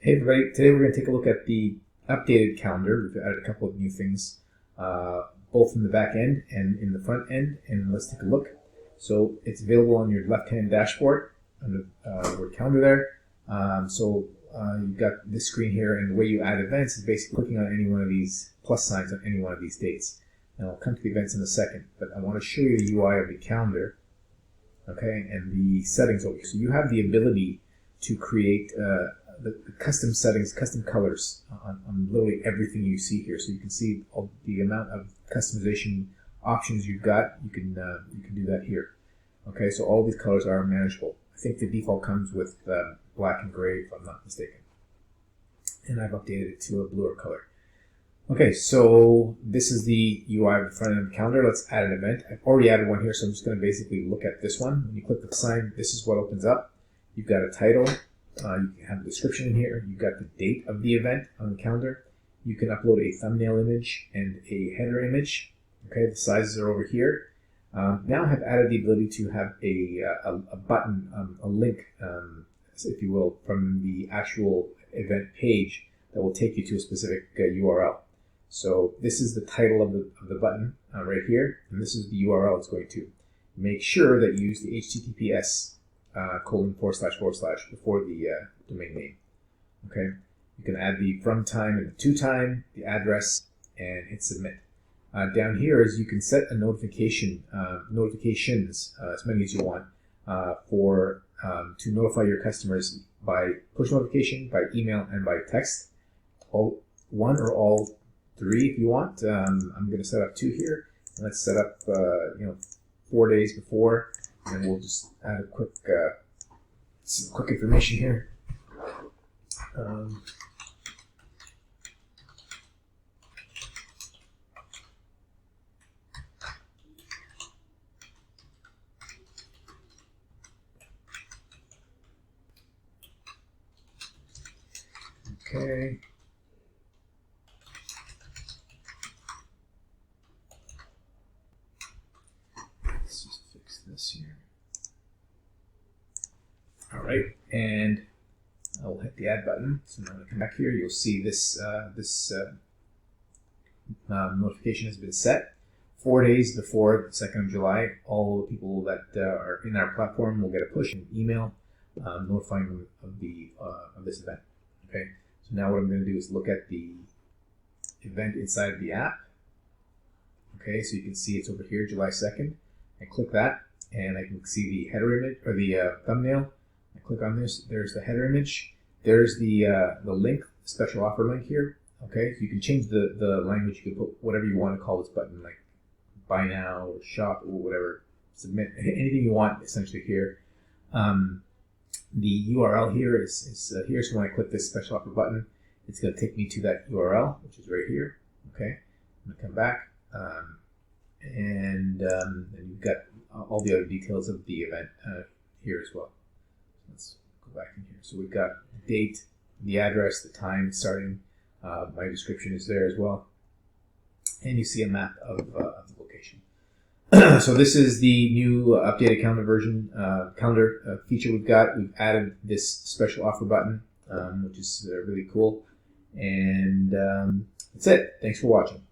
Hey everybody, today we're going to take a look at the updated calendar. We've added a couple of new things, both in the back end and in the front end, and let's take a look. So it's available on your left-hand dashboard under the word calendar there. You've got this screen here, and the way you add events is basically clicking on any one of these plus signs on any one of these dates. And I'll come to the events in a second, but I want to show you the UI of the calendar, okay, and the settings over here. So you have the ability to create the custom settings, custom colors on literally everything you see here. So you can see all the amount of customization options you've got. You can do that here. Okay, so all these colors are manageable. I think the default comes with black and gray, if I'm not mistaken. And I've updated it to a bluer color. Okay, so this is the UI of the front end of the calendar. Let's add an event. I've already added one here, so I'm just going to basically look at this one. When you click the sign, this is what opens up. You've got a title. You can have a description in here. You've got the date of the event on the calendar. You can upload a thumbnail image and a header image. Okay, the sizes are over here. Now I have added the ability to have a button, a link, if you will, from the actual event page that will take you to a specific URL. So this is the title of the button right here, and this is the URL it's going to. Make sure that you use the HTTPS :// before the domain name. Okay, you can add the from time and the to time, the address, and hit submit. Down here is you can set a notifications, as many as you want, to notify your customers by push notification, by email, and by text. One or all three if you want. I'm going to set up 2 here. Let's set up 4 days before. And we'll just add a quick, some quick information here. Okay. Let's just fix this here. All right, and I'll hit the add button. So now when I come back here, you'll see this notification has been set. 4 days before the 2nd of July, all the people that are in our platform will get a push and email notifying them of this event. Okay, so now what I'm going to do is look at the event inside of the app. Okay, so you can see it's over here, July 2nd. I click that, and I can see the header image or the thumbnail. I click on this. There's the header image. There's the link, special offer link here. Okay, so you can change the language. You can put whatever you want to call this button, like buy now, or shop, or whatever. Submit anything you want, essentially here. The URL here is here. So when I click this special offer button, it's going to take me to that URL, which is right here. Okay, I'm going to come back, and you've got all the other details of the event here as well. Let's go back in here. So we've got the date, the address, the time starting. My description is there as well. And you see a map of the location. So this is the new updated calendar version, calendar feature we've got. We've added this special offer button, which is really cool. And that's it. Thanks for watching.